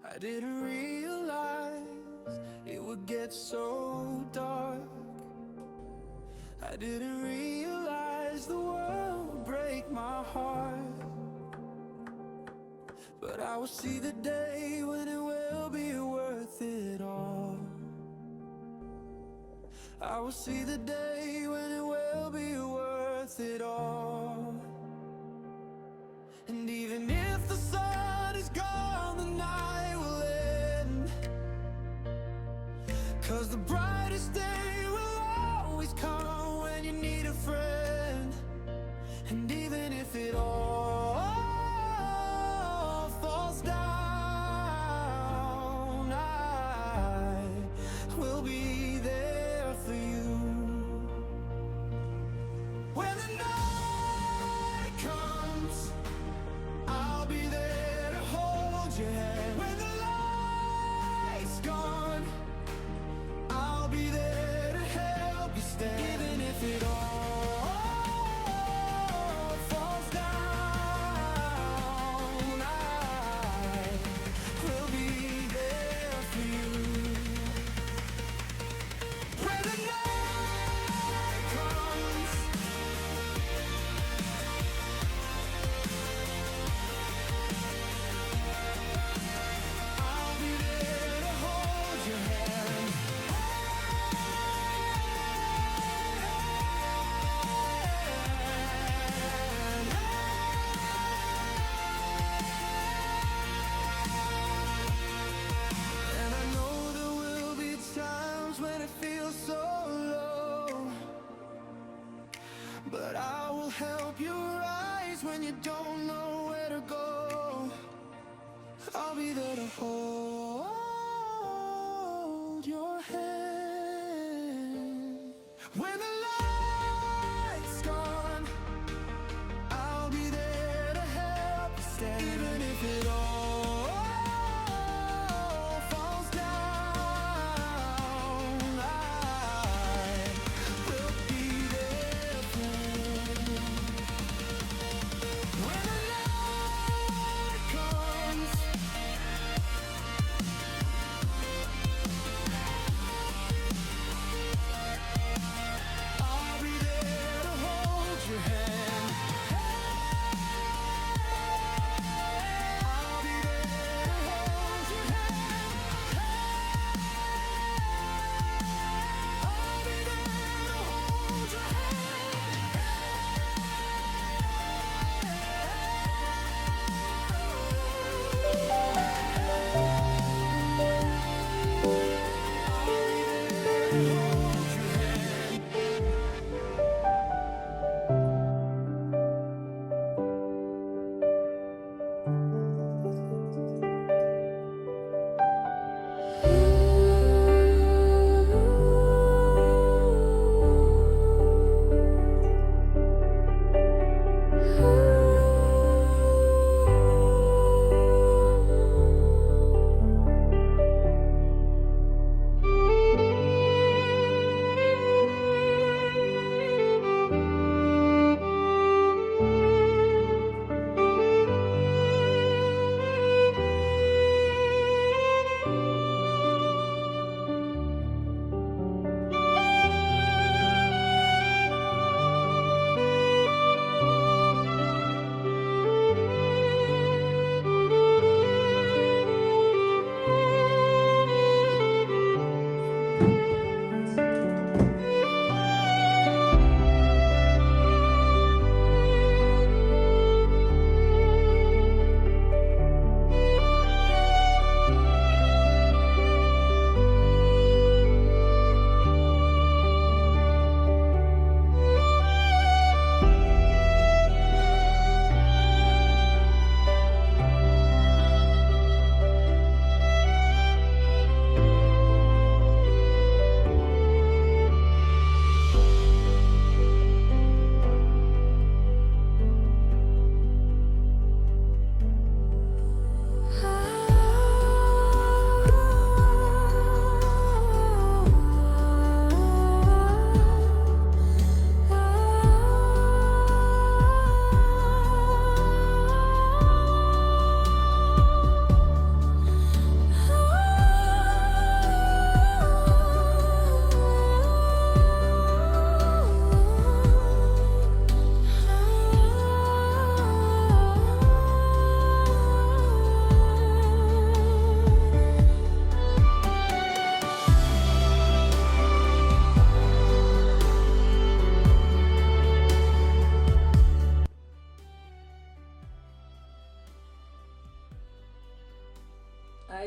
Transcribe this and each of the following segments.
I didn't realize it would get so dark. I didn't realize the world would break my heart. But I will see the day when it will be worth it all. I will see the day when it will be worth it all. And even if the sun is gone, the night will end, 'cause the brightest day will always come when you need a friend. And even if it all falls down, I will be there for you. When the night comes, I'll be there to hold your hand. When the light's gone, I'll be there to help you stand. Even if it all falls down, I will be there for you. When the night comes, I'll be there to hold your hand. And I know there will be times when it feels so low, but I will help you rise when you don't know where to go. I'll be there to hold your hand. When the light's gone, I'll be there to help you stand. Even if it all falls down, I will be there for you. When the night comes,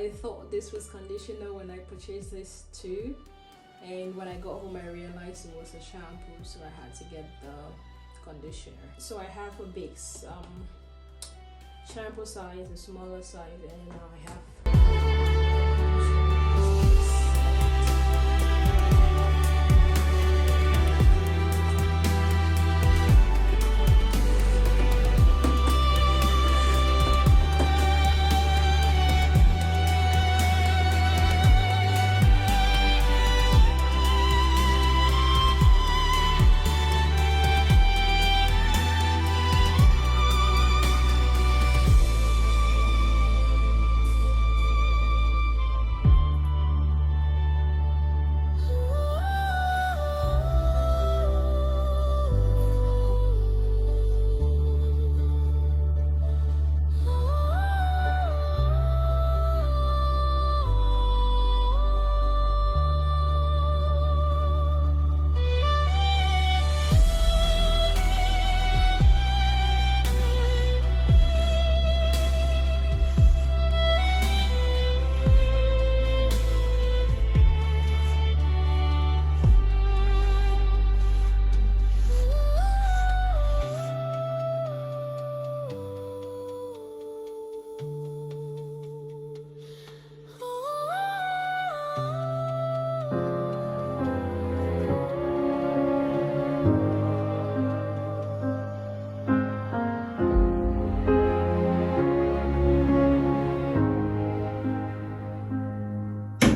I thought this was conditioner when I purchased this too, and when I got home I realized it was a shampoo, so I had to get the conditioner. So I have a big shampoo size, a smaller size, and now I have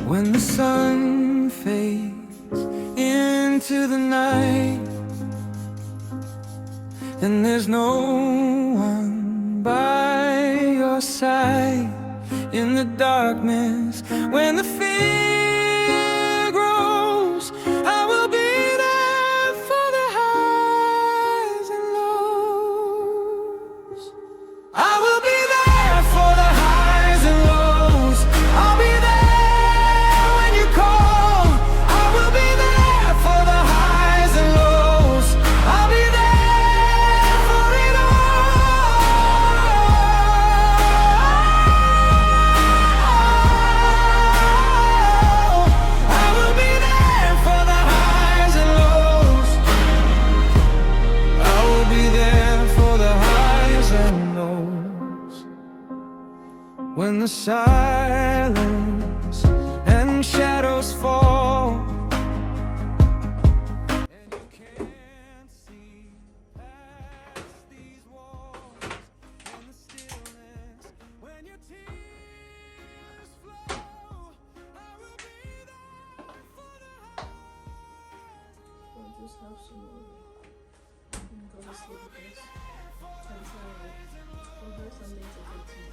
when the sun fades into the night, and there's no one by your side in the darkness, when the fear grows, I will be there for the highs and lows. I will be there for the highs and lows. I'll be there when you call. I will be there for the highs and lows. I'll be there for it all. I will be there for the highs and lows. I will be there for the highs and lows. When the silence and shadows fall, and you can't see past these walls, in the stillness, when your tears flow, I will be there for the highs. I'll just have some more. Go to sleep with this. I'm sorry. We'll do something to fix me.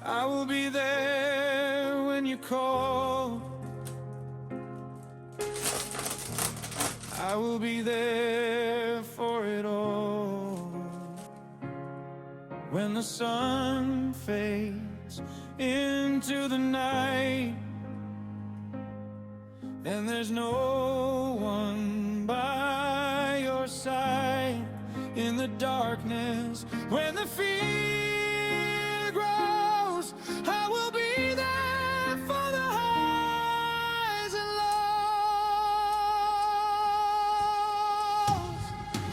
I will be there when you call. I will be there for it all. When the sun fades into the night, and there's no one by your side in the darkness, when the fear grows, I will be there for the highs and lows.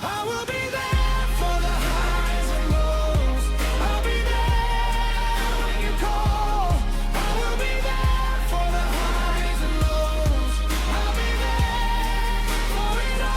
I will be there for the highs and lows. I'll be there when you call. I will be there for the highs and lows. I'll be there for it all.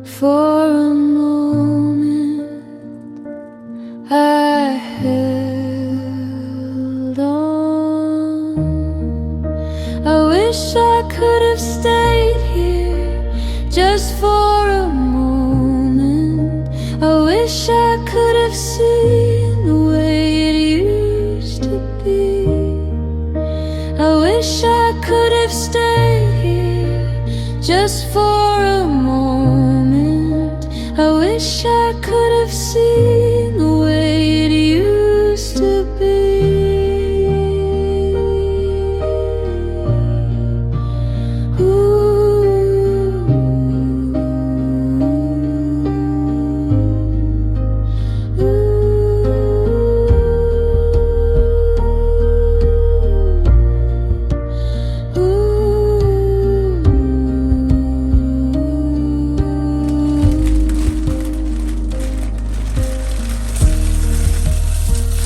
For a moment I held on. I wish I could have stayed here just for a moment. I wish I could have seen the way it used to be. I wish I could have stayed here just for a moment. I wish I could have seen the way it used to be.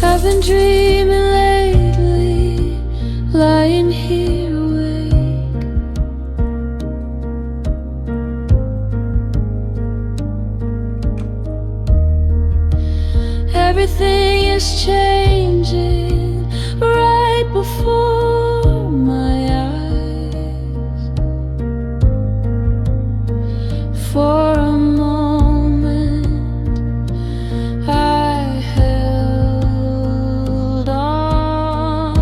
I've been dreaming lately, lying here awake. Everything is changing right before my eyes. For a moment I held on.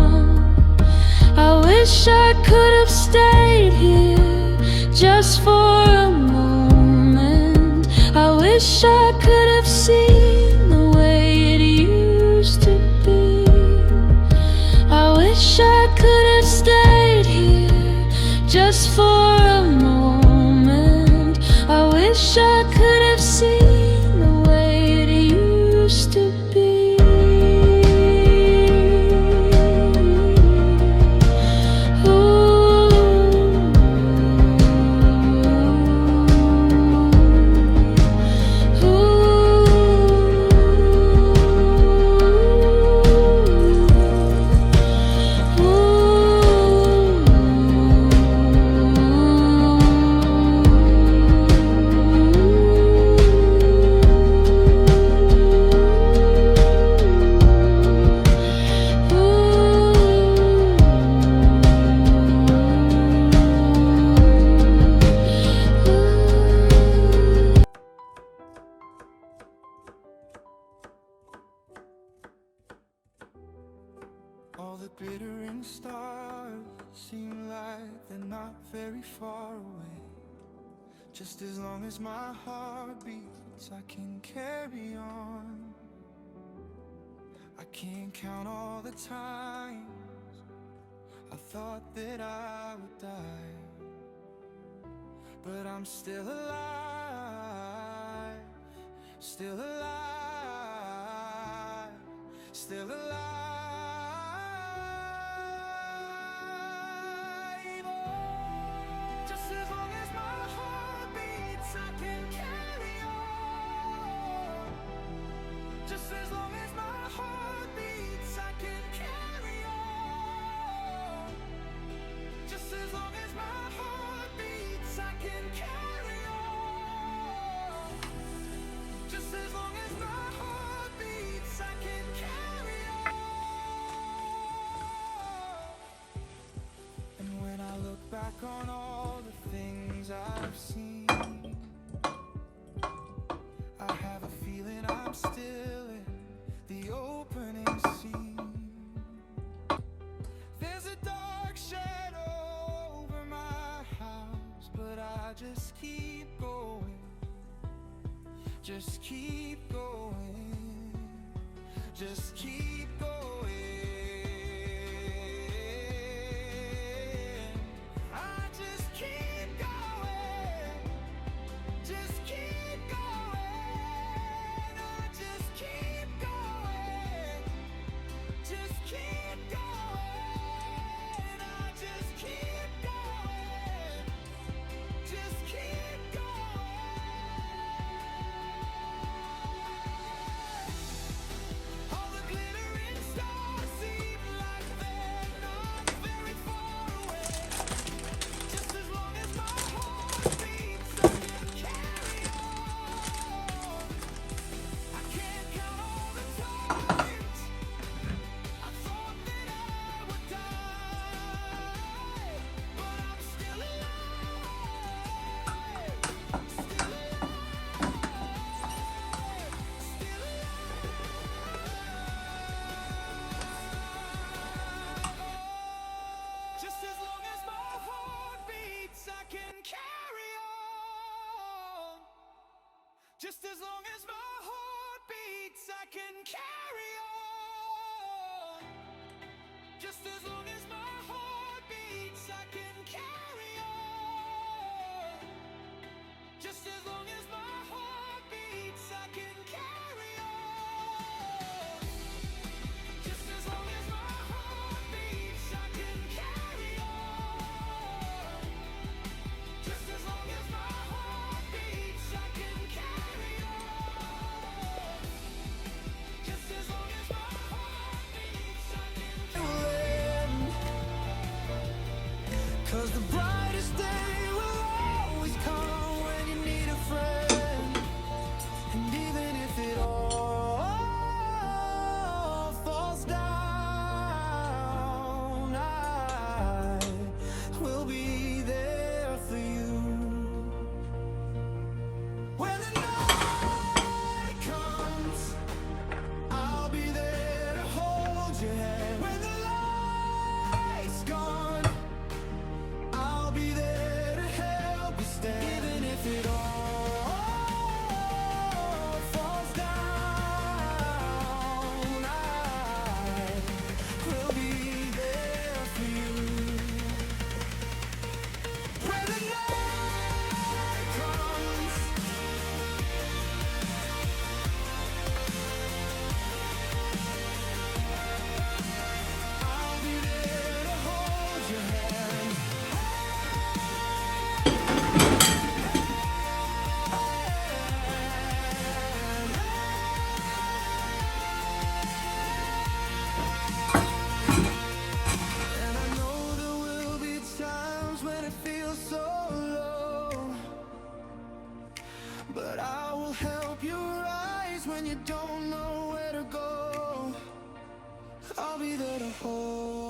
I wish I could have stayed here just for a moment. I wish I could have seen the way it used to be. I wish I could have stayed here just for a moment. I wish I could have seen the way it used to be. All the glittering stars seem like they're not very far away. Just as long as my heart beats, I can carry on. I can't count all the times I thought that I would die, but I'm still alive, still alive, still alive. Just as long as my heart beats, I can carry on. Just as long as my heart beats, I can carry on. Just as long as my heart beats, I can carry on. Just as long as my heart beats, I can carry on. And when I look back on all the things I've seen, I have a feeling I'm still in the opening scene. There's a dark shadow over my house, but I just keep going, just keep going, just keep going. I just keep going, just keep going. I just keep going, just keep going. I just keep going, just keep going. All the glittering Just as long as my heart beats, I can carry on. Just as long as my heart beats, I can carry on. Just as long as my heart beats, I can carry on. Just as long as my heart beats, I can carry on. Just as long as my heart beats, I can carry on. Just as long as my heart beats, I can carry on. 'Cause the brightest day will always come when you need a friend. And even if it all falls down, I will be there for you. When the night comes, I'll be there to hold your hand. When the light's gone, I'll be there to help you stand. Even if it all falls down, I will be there for you. When the night comes, I'll be there to hold your hand. And I know there will be times when it feels so low, but I will help you rise when you don't know where to go. I'll be there to hold